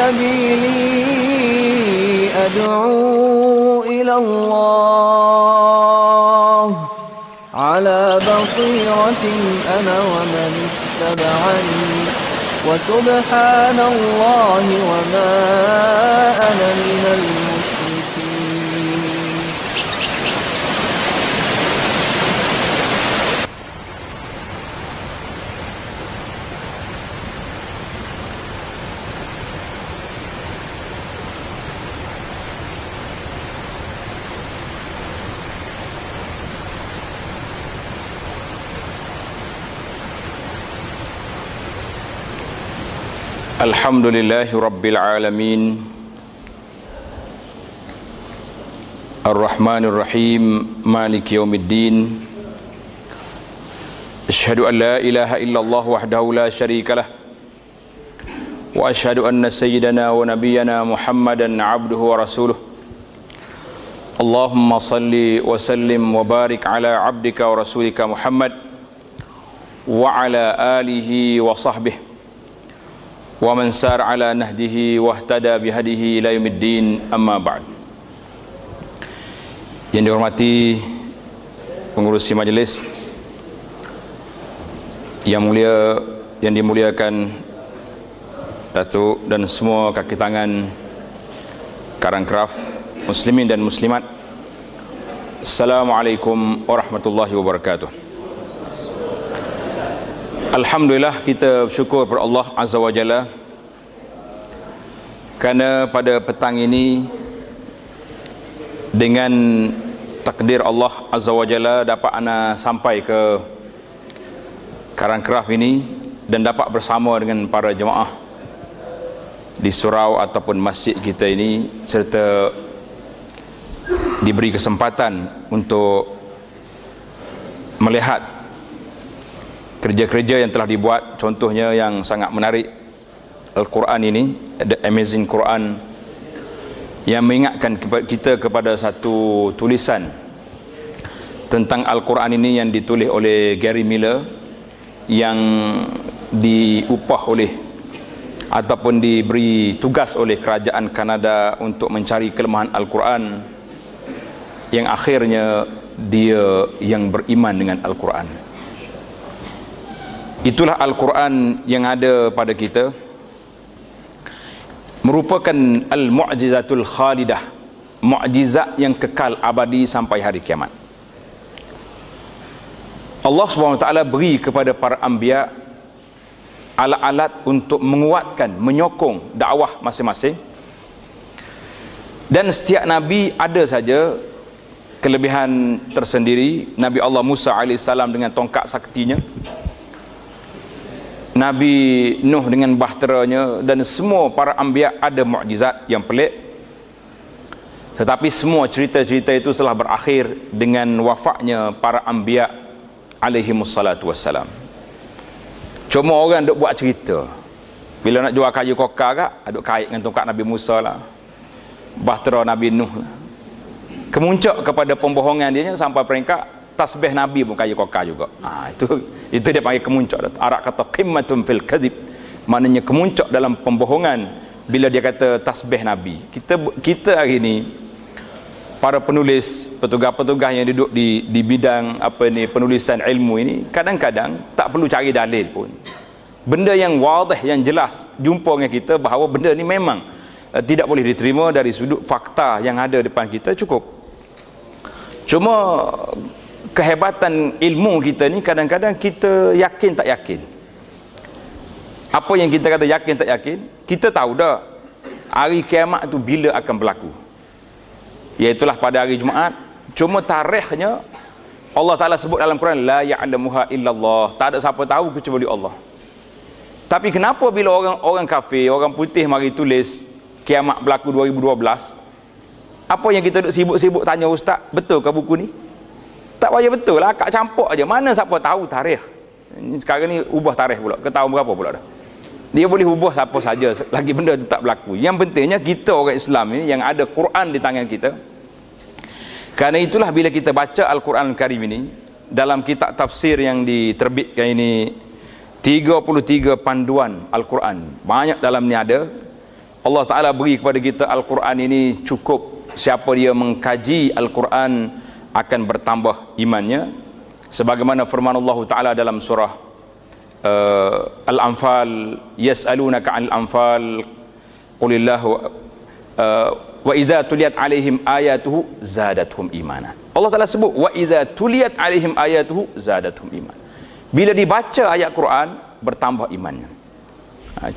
سبيلي أدعو إلى الله على بصيرة أنا ومن اتبعني وسبحان الله وما أنا من المشركين. Alhamdulillahi Rabbil Alamin, Ar-Rahmanir Rahim, Maliki Yawmiddin. Asyhadu an la ilaha illallah wahdahu la syarikalah, wa asyhadu anna sayyidana wa nabiyyana Muhammadan abduhu wa rasuluh. Allahumma salli wa sallim wa barik ala abdika wa rasulika Muhammad wa ala alihi wa sahbihi wa man sar ala nahdihi wa ihtada bihadihi ila yaumiddin, amma ba'd. Yang dihormati pengurusi majelis yang mulia, yang dimuliakan Datuk dan semua kaki tangan Karangkraf, muslimin dan muslimat, Assalamualaikum warahmatullahi wabarakatuh. Alhamdulillah, kita bersyukur kepada Allah Azza wa Jalla kerana pada petang ini dengan takdir Allah Azza wa Jalla dapat ana sampai ke Karangkraf ini dan dapat bersama dengan para jemaah di surau ataupun masjid kita ini, serta diberi kesempatan untuk melihat kerja-kerja yang telah dibuat, contohnya yang sangat menarik Al-Quran ini, The Amazing Quran, yang mengingatkan kita kepada satu tulisan tentang Al-Quran ini yang ditulis oleh Gary Miller, yang diupah oleh ataupun diberi tugas oleh kerajaan Kanada untuk mencari kelemahan Al-Quran, yang akhirnya dia yang beriman dengan Al-Quran. Itulah Al-Quran yang ada pada kita, merupakan al-mu'jizatul khalidah, mu'jizat yang kekal abadi sampai hari kiamat. Allah SWT beri kepada para anbiya alat-alat untuk menguatkan, menyokong dakwah masing-masing, dan setiap Nabi ada saja kelebihan tersendiri. Nabi Allah Musa AS dengan tongkat saktinya, Nabi Nuh dengan bahteranya, dan semua para anbiya ada mukjizat yang pelik. Tetapi semua cerita-cerita itu telah berakhir dengan wafatnya para anbiya alaihimussalatu wassalam. Cuma orang duk buat cerita, bila nak jual kayu kokar kak, duk kait dengan tongkat Nabi Musa lah, bahtera Nabi Nuh lah. Kemuncak kepada pembohongan dia sampai peringkat tasbih Nabi pun kayu kokar juga. Itu dia panggil kemuncak. Arab kata qimmatun fil kadhib, maknanya kemuncak dalam pembohongan bila dia kata tasbih Nabi. Kita hari ini para penulis, petugas-petugas yang duduk di bidang penulisan ilmu ini, kadang-kadang tak perlu cari dalil pun. Benda yang wadih, yang jelas jumpa dengan kita bahawa benda ni memang tidak boleh diterima dari sudut fakta yang ada depan kita, cukup. Cuma kehebatan ilmu kita ni kadang-kadang kita yakin tak yakin. Apa yang kita kata yakin tak yakin, kita tahu dah hari kiamat tu bila akan berlaku, iaitulah pada hari Jumaat. Cuma tarikhnya Allah Ta'ala sebut dalam Quran, la ya'lamuha illallah, tak ada siapa tahu kecuali Allah. Tapi kenapa bila orang kafir, orang putih mari tulis kiamat berlaku 2012, apa yang kita duk sibuk-sibuk tanya ustaz, betul ke buku ni? Tak payah betul lah, akak campur aja. Mana siapa tahu tarikh. Sekarang ni ubah tarikh pula, ke tahun berapa pula dah. Dia boleh ubah siapa saja lagi benda tu tak berlaku. Yang pentingnya kita orang Islam ni yang ada Quran di tangan kita. Kerana itulah bila kita baca Al-Quran Al-Karim ini, dalam kitab tafsir yang diterbitkan ini 33 panduan Al-Quran. Banyak dalam ni ada Allah Ta'ala beri kepada kita Al-Quran ini cukup. Siapa dia mengkaji Al-Quran akan bertambah imannya. Sebagaimana firman Allah Ta'ala dalam surah Al-Anfal, yas'alunaka 'anil anfal qulillahu wa idza tuliyat 'alaihim ayatuhu zadatuhum imana. Allah Ta'ala sebut wa idza tuliyat 'alaihim ayatuhu zadatuhum iman. Bila dibaca ayat Quran bertambah imannya.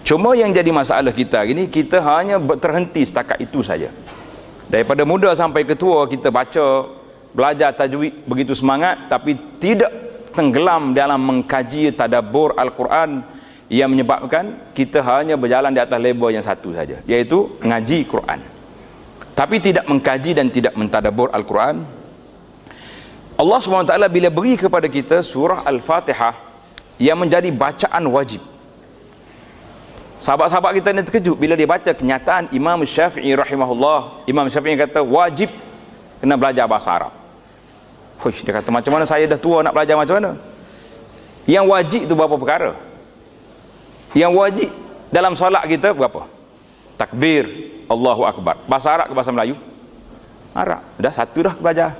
Cuma yang jadi masalah kita ini, kita hanya terhenti setakat itu saja. Daripada muda sampai ketua kita baca, belajar tajwid begitu semangat, tapi tidak tenggelam dalam mengkaji tadabbur Al-Quran, yang menyebabkan kita hanya berjalan di atas level yang satu saja, iaitu ngaji Quran, tapi tidak mengkaji dan tidak mentadabbur Al-Quran. Allah SWT bila beri kepada kita surah Al-Fatihah yang menjadi bacaan wajib, sahabat-sahabat kita ni terkejut bila dia baca kenyataan Imam Syafi'i rahimahullah. Imam Syafi'i kata wajib kena belajar bahasa Arab. Dia kata macam mana saya dah tua nak belajar macam mana? Yang wajib tu berapa perkara? Yang wajib dalam solat kita berapa? Takbir, Allahu Akbar. Bahasa Arab ke bahasa Melayu? Arab. Dah satu dah belajar.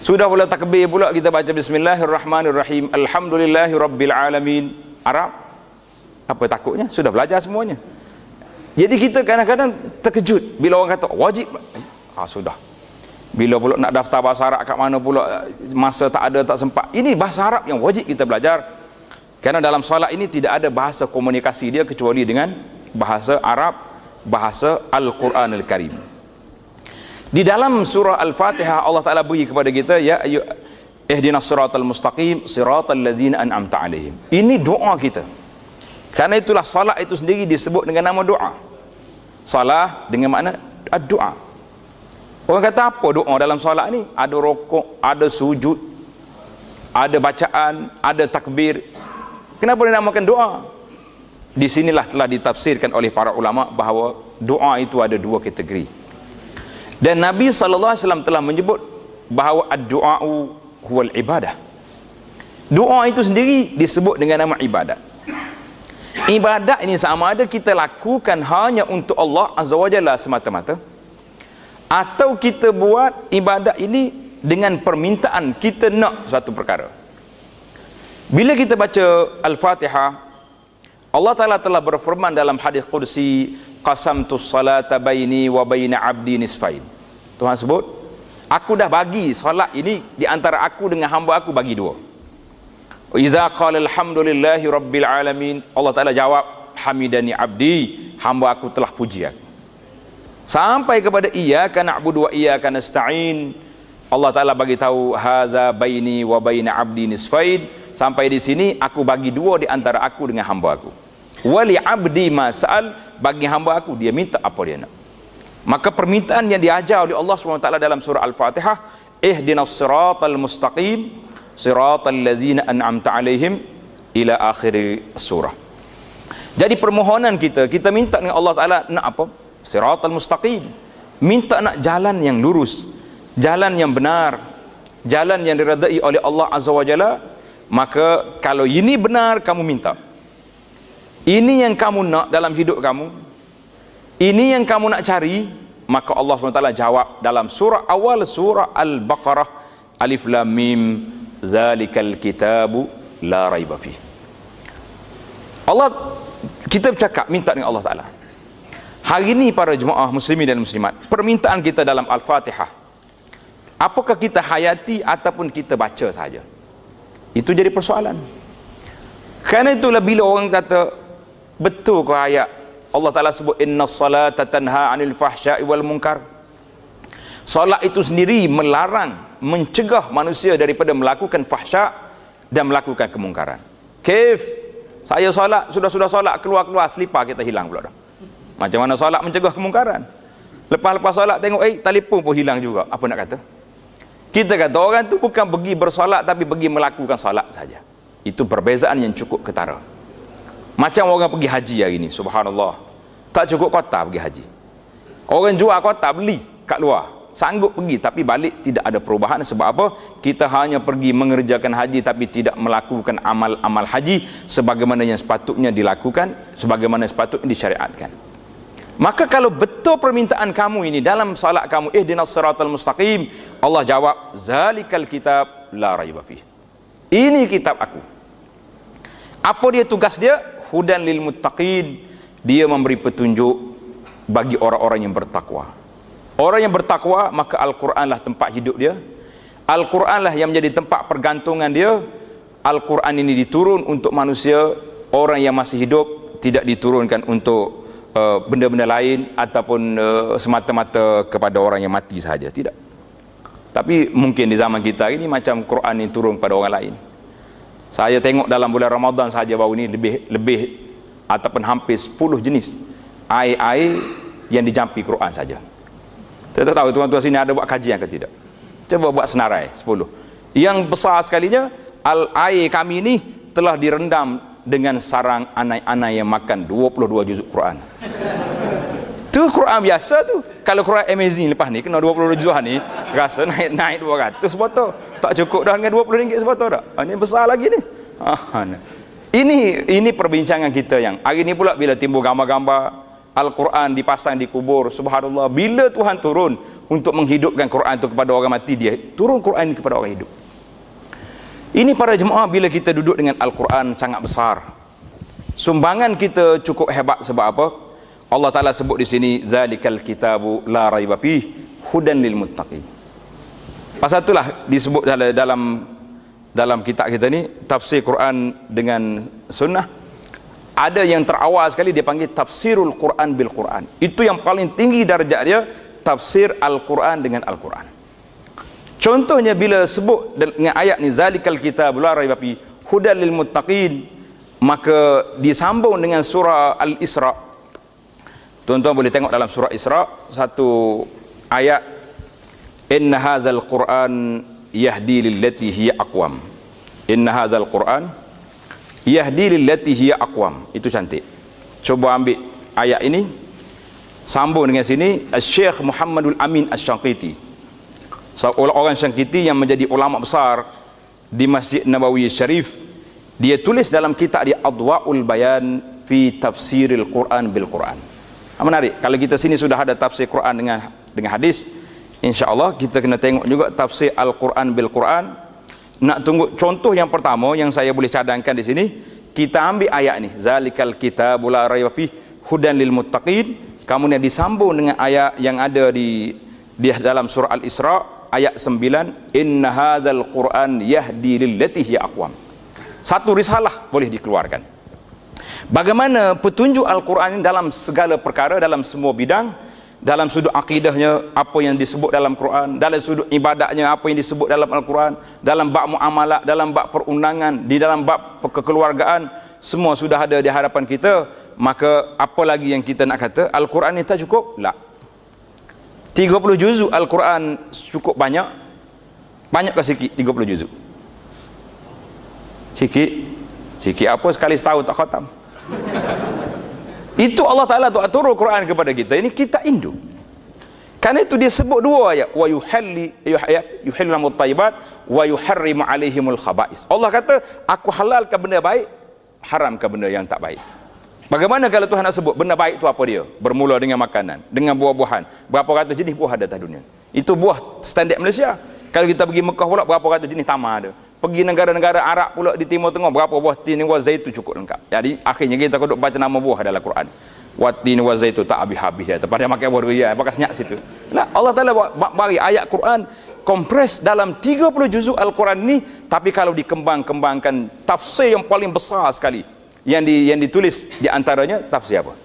Sudah pula takbir pula kita baca Bismillahirrahmanirrahim, Alhamdulillahi Rabbil Alamin. Arab. Apa takutnya? Sudah belajar semuanya. Jadi kita kadang-kadang terkejut bila orang kata wajib. Sudah. Bila pula nak daftar bahasa Arab kat mana pula, masa tak ada, tak sempat. Ini bahasa Arab yang wajib kita belajar. Kerana dalam solat ini tidak ada bahasa komunikasi dia kecuali dengan bahasa Arab, bahasa Al-Quran Al-Karim. Di dalam surah Al-Fatihah Allah Ta'ala beri kepada kita, ya ihdinas siratal mustaqim siratal ladzina an'amta alaihim. Ini doa kita. Karena itulah solat itu sendiri disebut dengan nama doa. Salah dengan makna doa. Orang kata apa doa dalam solat ni? Ada rokok, ada sujud, ada bacaan, ada takbir. Kenapa dinamakan doa? Di sinilah telah ditafsirkan oleh para ulama bahawa doa itu ada dua kategori. Dan Nabi SAW telah menyebut bahawa ad-du'a'u huwal ibadah. Doa itu sendiri disebut dengan nama ibadat. Ibadat ini sama ada kita lakukan hanya untuk Allah Azza wa Jalla semata-mata, atau kita buat ibadat ini dengan permintaan kita nak satu perkara. Bila kita baca Al-Fatihah, Allah Ta'ala telah berfirman dalam hadis Qudsi, qasamtus salata baini wa baina abdi nisfain. Tuhan sebut, aku dah bagi salat ini di antara aku dengan hamba aku bagi dua. Idza qala alhamdulillahi rabbil alamin, Allah Ta'ala jawab, hamidani abdi, hamba aku telah puji aku. Sampai kepada iyyaka na'budu wa iyyaka nasta'in, Allah Ta'ala bagi tahu haza baini wa baina abdi nisfain. Sampai di sini aku bagi dua di antara aku dengan hamba aku. Wali abdi ma sa'al, bagi hamba aku dia minta apa dia nak. Maka permintaan yang diajar oleh Allah SWT dalam surah Al-Fatihah, ihdinas siratal mustaqim siratal ladzina an'amta alaihim, ila akhir surah. Jadi permohonan kita minta dengan Allah Ta'ala nak apa? Siratal mustaqim, minta nak jalan yang lurus, jalan yang benar, jalan yang diredai oleh Allah Azza wa Jalla. Maka kalau ini benar kamu minta, ini yang kamu nak dalam hidup kamu, ini yang kamu nak cari, maka Allah SWT jawab dalam surah awal surah Al-Baqarah, Alif Lam Mim, zalikal kitabu la raiba fih. Allah, kita bercakap minta dengan Allah Ta'ala. Hari ini para jemaah muslimin dan muslimat, permintaan kita dalam Al-Fatihah, apakah kita hayati ataupun kita baca saja? Itu jadi persoalan. Kerana itulah bila orang kata betul ke ayat Allah Ta'ala sebut innas salata tanha 'anil fahsya'i wal munkar, solat itu sendiri melarang, mencegah manusia daripada melakukan fahsya' dan melakukan kemungkaran. Kif saya solat, sudah solat, keluar selipar kita hilang pula dah. Macam mana solat mencegah kemungkaran? Lepas solat tengok telefon pun hilang juga. Apa nak kata? Kita kata orang tu bukan pergi bersolat tapi pergi melakukan solat saja. Itu perbezaan yang cukup ketara. Macam orang pergi haji hari ni, subhanallah, tak cukup kota pergi haji. Orang jual kota beli kat luar, sanggup pergi tapi balik tidak ada perubahan. Sebab apa? Kita hanya pergi mengerjakan haji tapi tidak melakukan amal-amal haji sebagaimana yang sepatutnya dilakukan, sebagaimana sepatutnya disyariatkan. Maka kalau betul permintaan kamu ini dalam salat kamu, ihdinas siratal mustaqim, Allah jawab, zalikal kitab la raiba fih. Ini kitab aku. Apa dia tugas dia? Hudan lil muttaqin. Dia memberi petunjuk bagi orang-orang yang bertakwa. Orang yang bertakwa, maka Al-Quranlah tempat hidup dia. Al-Quranlah yang menjadi tempat pergantungan dia. Al-Quran ini diturun untuk manusia. Orang yang masih hidup tidak diturunkan untuk benda-benda lain ataupun semata-mata kepada orang yang mati sahaja. Tidak. Tapi mungkin di zaman kita ini macam Quran ini turun kepada orang lain. Saya tengok dalam bulan Ramadan sahaja baru ini lebih ataupun hampir 10 jenis air-air yang dijampi Quran saja. Saya tak tahu tuan-tuan sini ada buat kajian ke tidak. Coba buat senarai 10. Yang besar sekalinya, air kami ini telah direndam dengan sarang anak-anak yang makan 22 juzuk Quran. Tu Quran biasa tu. Kalau Quran amazing lepas ni kena 22 juzuk ni, rasa naik 200 sebotol. Tak cukup dah dengan RM20 sebotol dah. Ini besar lagi ni. Ini perbincangan kita yang hari ni pula bila timbul gambar-gambar Al-Quran dipasang di kubur. Subhanallah, bila Tuhan turun untuk menghidupkan Quran itu kepada orang mati, dia turun Quran ini kepada orang hidup. Ini para jemaah, bila kita duduk dengan Al-Quran sangat besar. Sumbangan kita cukup hebat. Sebab apa? Allah Ta'ala sebut di sini, zalikal kitabu la raiba fih hudan lil muttaqin. Pasal itulah disebut dalam kitab kita ni, tafsir Quran dengan sunnah. Ada yang terawal sekali dia panggil tafsirul Quran bil Quran. Itu yang paling tinggi darjat dia, tafsir Al-Quran dengan Al-Quran. Contohnya bila sebut dengan ayat ni, zalikal kitab la raiba fi hudan lil muttaqin, maka disambung dengan surah Al-Isra. Tuan-tuan boleh tengok dalam surah Isra satu ayat, inna hadzal Quran yahdi lillati hiya aqwam. Inna hadzal Quran yahdi lillati hiya aqwam. Itu cantik. Coba ambil ayat ini, sambung dengan sini. Syekh Muhammadul Amin Asy-Syanqiti, orang Syanqiti yang menjadi ulama besar di Masjid Nabawi Syarif, dia tulis dalam kitab dia Adwaul Bayan fi Tafsiril Quran bil Quran. Menarik. Kalau kita sini sudah ada tafsir Quran dengan hadis, insya-Allah kita kena tengok juga tafsir Al-Quran bil Quran. Nak tunggu contoh yang pertama yang saya boleh cadangkan di sini, kita ambil ayat ni, zalikal kitabul la raiba fih hudan lil muttaqin, kemudian disambung dengan ayat yang ada di dalam surah Al-Isra ayat 9, inna hadzal Quran yahdi lillati hiya aqwam. Satu risalah boleh dikeluarkan. Bagaimana petunjuk Al-Quran dalam segala perkara, dalam semua bidang, dalam sudut akidahnya apa yang disebut dalam Quran, dalam sudut ibadatnya apa yang disebut dalam Al-Quran, dalam bab muamalah, dalam bab perundangan, di dalam bab kekeluargaan, semua sudah ada di hadapan kita. Maka apa lagi yang kita nak kata? Al-Quran ini tak cukup? Tak. 30 juzuk Al-Quran cukup banyak? Banyak ke sikit 30 juzuk? Sikit apa, sekali setahun tak khatam. Itu Allah Ta'ala turun Quran kepada kita. Ini kita induk. Karena itu dia sebut dua ayat, wa yuhillu lahumut thayyibat wa yuharrimu alaihimul khaba'is. Allah kata, aku halalkan benda baik, haramkan benda yang tak baik. Bagaimana kalau Tuhan nak sebut benda baik itu apa dia? Bermula dengan makanan, dengan buah-buahan. Berapa ratus jenis buah ada atas dunia. Itu buah standard Malaysia. Kalau kita pergi Mekah pula, berapa ratus jenis tamar ada. Pergi negara-negara Arab pula di Timur Tengah, berapa buah tin wa zaitun cukup lengkap. Jadi akhirnya kita kena baca nama buah dalam Quran. Wa tin wa zaitun tak habis-habis dia. Pada makan buah durian, pakai senyap situ. Nah, Allah Taala bagi ayat Quran kompres dalam 30 juzuk Al-Quran ni, tapi kalau dikembangkan tafsir yang paling besar sekali yang ditulis di antaranya tafsir apa?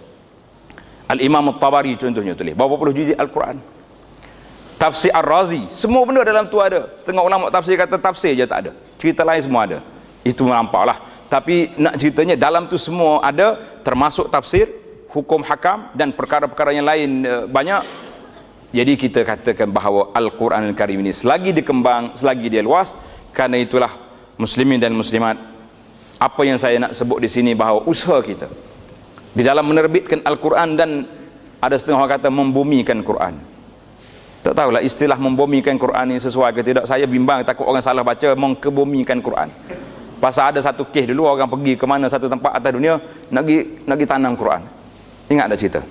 Al-Imam At-Tabari contohnya tulis berapa puluh juzuk Al-Quran. Tafsir Ar-Razi, semua benda dalam tu ada. Setengah ulama tafsir kata tafsir je tak ada, cerita lain semua ada. Itu melampaulah. Tapi nak ceritanya dalam tu semua ada, termasuk tafsir, hukum hakam dan perkara-perkara yang lain banyak. Jadi kita katakan bahawa Al-Quran Al-Karim ini selagi dikembang, selagi dia luas. Karena itulah muslimin dan muslimat, apa yang saya nak sebut di sini bahawa usaha kita di dalam menerbitkan Al-Quran, dan ada setengah orang kata membumikan Quran. Tak tahulah istilah membumikan Quran ini sesuai ke tidak. Saya bimbang, takut orang salah baca mengkebumikan Quran. Pasal ada satu kes dulu, orang pergi ke mana satu tempat atas dunia nak pergi tanam Quran. Ingat ada cerita?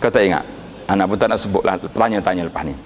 Kau tak ingat? Anak pun tak nak sebutlah, tanya lepas ni.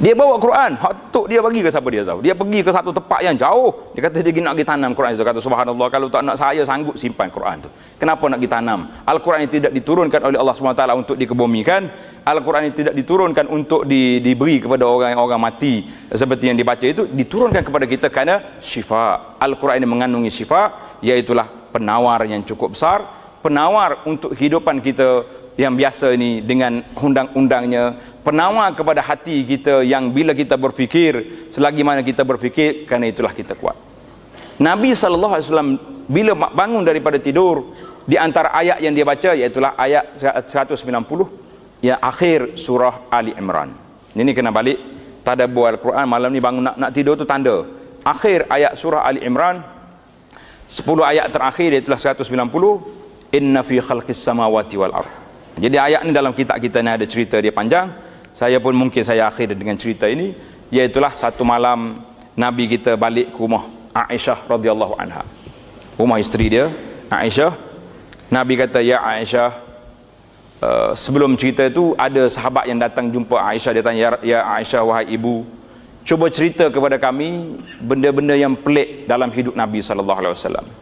Dia bawa Quran, hak tu dia bagi ke siapa dia tahu. Dia pergi ke satu tempat yang jauh. Dia kata dia nak pergi tanam Quran itu. Kata subhanallah, kalau tak nak saya sanggup simpan Quran tu. Kenapa nak pergi tanam? Al-Quran yang tidak diturunkan oleh Allah SWT untuk dikebumikan. Al-Quran yang tidak diturunkan untuk diberi kepada orang-orang mati seperti yang dibaca itu, diturunkan kepada kita kerana syifa. Al-Quran ini mengandungi syifa, iaitulah penawar yang cukup besar, penawar untuk kehidupan kita yang biasa ini dengan undang-undangnya, penawar kepada hati kita yang bila kita berfikir, selagi mana kita berfikir, kerana itulah kita kuat. Nabi SAW bila bangun daripada tidur, di antara ayat yang dia baca iaitulah ayat 190 yang akhir surah Ali Imran. Ini kena balik tadabbur Al-Quran. Malam ni bangun nak tidur tu tanda akhir ayat surah Ali Imran, 10 ayat terakhir iaitulah 190, inna fi khalqis samawati wal ardh. Jadi ayat ni dalam kitab kita ni ada cerita dia panjang. Saya pun mungkin saya akhir dengan cerita ini, iaitulah satu malam Nabi kita balik ke rumah Aisyah radhiyallahu anha, rumah isteri dia Aisyah. Nabi kata, ya Aisyah, sebelum cerita itu ada sahabat yang datang jumpa Aisyah. Dia tanya, ya Aisyah, wahai ibu, cuba cerita kepada kami benda-benda yang pelik dalam hidup Nabi SAW.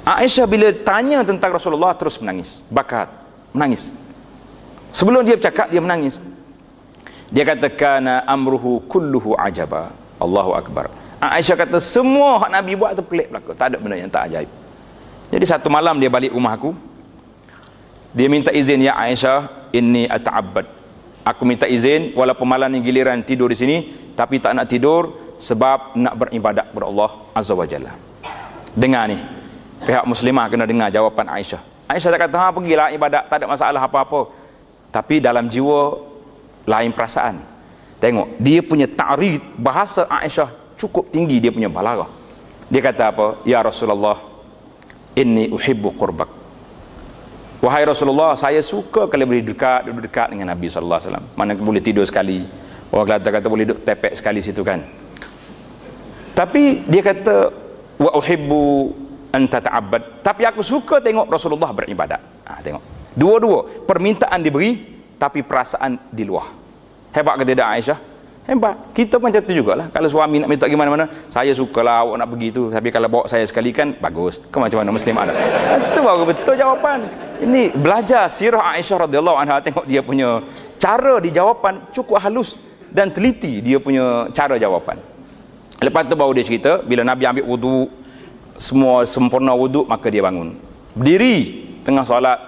Aisyah bila tanya tentang Rasulullah terus menangis, menangis. Sebelum dia bercakap, dia menangis. Dia katakan, amruhu kulluhu ajaba. Allahu Akbar. Aisyah kata, semua hak Nabi buat tu pelik belaka, tak ada benda yang tak ajaib. Jadi satu malam dia balik rumah aku, dia minta izin, ya Aisyah, inni ata'abbad, aku minta izin walaupun malam ni giliran tidur di sini, tapi tak nak tidur sebab nak beribadat kepada Allah Azza wa Jalla. Dengar ni, pihak muslimah kena dengar jawapan Aisyah. Aisyah tak kata, pergilah ibadat, tak ada masalah apa-apa. Tapi dalam jiwa lain perasaan. Tengok, dia punya ta'rid, bahasa Aisyah cukup tinggi, dia punya balaghah. Dia kata apa? Ya Rasulullah, inni uhibbu qurbak. Wahai Rasulullah, saya suka kalau boleh duduk dekat dengan Nabi SAW. Mana boleh tidur sekali. Orang kata boleh duduk tepek sekali situ kan. Tapi dia kata, wa uhibbu anta ta'abbad, tapi aku suka tengok Rasulullah beribadat. Tengok, dua-dua permintaan diberi tapi perasaan di luar. Hebat ke tidak Aisyah? Hebat. Kita pun macam tu jugalah. Kalau suami nak minta pergi mana-mana, saya sukalah awak nak pergi tu, tapi kalau bawa saya sekali kan bagus. Kau macam mana Muslim ada? Itu baru betul jawapan. Ini belajar sirah Aisyah radhiyallahu anha. Tengok dia punya cara di jawapan cukup halus dan teliti, dia punya cara jawapan. Lepas tu baru dia cerita bila Nabi ambil wudu, semua sempurna wuduk, maka dia bangun, berdiri tengah solat,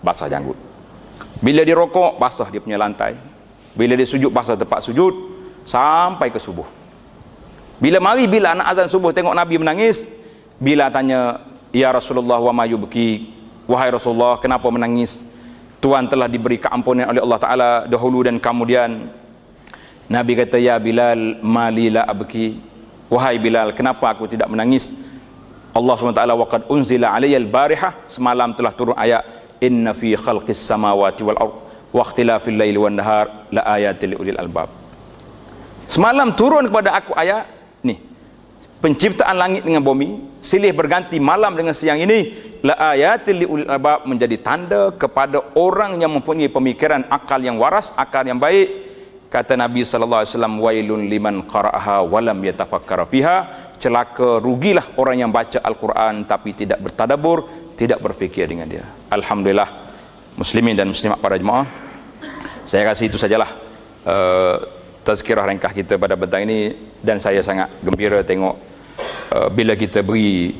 basah janggut. Bila dia rokok, basah dia punya lantai. Bila dia sujud, basah tempat sujud sampai ke subuh. Bila anak azan subuh, tengok Nabi menangis. Bila tanya, ya Rasulullah, wa ma yubki, wahai Rasulullah, kenapa menangis? Tuhan telah diberi keampunan oleh Allah Ta'ala dahulu dan kemudian. Nabi kata, ya Bilal, mali la abki, wahai Bilal, kenapa aku tidak menangis? Allah SWT, waqad unzila alayya al-barihah, semalam telah turun ayat, inna fi khalqis samawati wal ard wa ikhtilafil laili wan nahar la ayatil liulil albab. Semalam turun kepada aku ayat ni, penciptaan langit dengan bumi, silih berganti malam dengan siang ini, la ayatil liulil albab, menjadi tanda kepada orang yang mempunyai pemikiran, akal yang waras, akal yang baik. Kata Nabi sallallahu alaihi wasallam, wailun liman qara'aha wa lam yatafakkar fiha, celaka, rugilah orang yang baca Al-Quran tapi tidak bertadabbur, tidak berfikir dengan dia. Alhamdulillah, muslimin dan muslimat para jemaah, saya rasa itu sajalah tazkirah ringkas kita pada petang ini. Dan saya sangat gembira tengok bila kita beri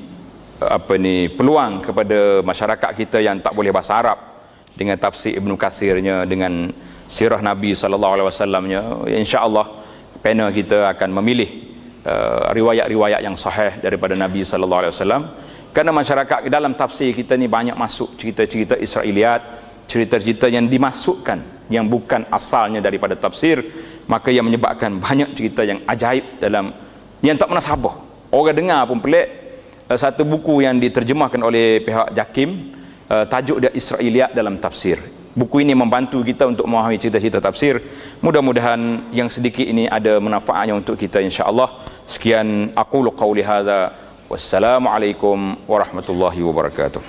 peluang kepada masyarakat kita yang tak boleh bahasa Arab, dengan tafsir Ibnu Katsirnya, dengan sirah Nabi SAW-nya, insya-Allah panel kita akan memilih riwayat-riwayat yang sahih daripada Nabi SAW. Kerana masyarakat dalam tafsir kita ni banyak masuk cerita-cerita Israiliyat, cerita-cerita yang dimasukkan yang bukan asalnya daripada tafsir, maka yang menyebabkan banyak cerita yang ajaib dalam yang tak pernah sabar. Orang dengar pun pelik. Satu buku yang diterjemahkan oleh pihak JAKIM, tajuk dia Israiliyat dalam tafsir. Buku ini membantu kita untuk memahami cerita-cerita tafsir. Mudah-mudahan yang sedikit ini ada manfaatnya untuk kita, insya-Allah. Sekian, aqulu qawli hadza, wassalamualaikum warahmatullahi wabarakatuh.